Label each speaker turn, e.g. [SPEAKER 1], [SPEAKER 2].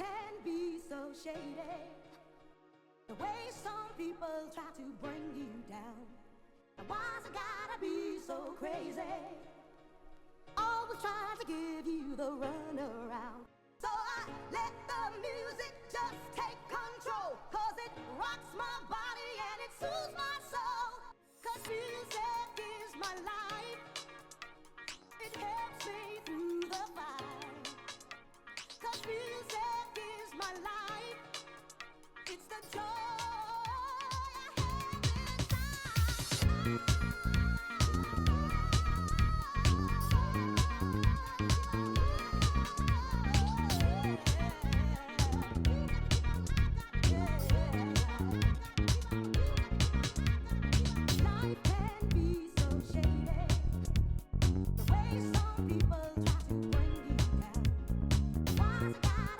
[SPEAKER 1] can be so shady. The way some people try to bring you down. And why's it gotta be so crazy? Always trying to give you the runaround. So I let the music just take control, 'cause it rocks my body and it soothes my soul. 'Cause music is my life. It helps me through the fight. 'Cause music is my life. It's the joy I have inside. Life can be so shady. The way some people try to bring you down. Why's it gotta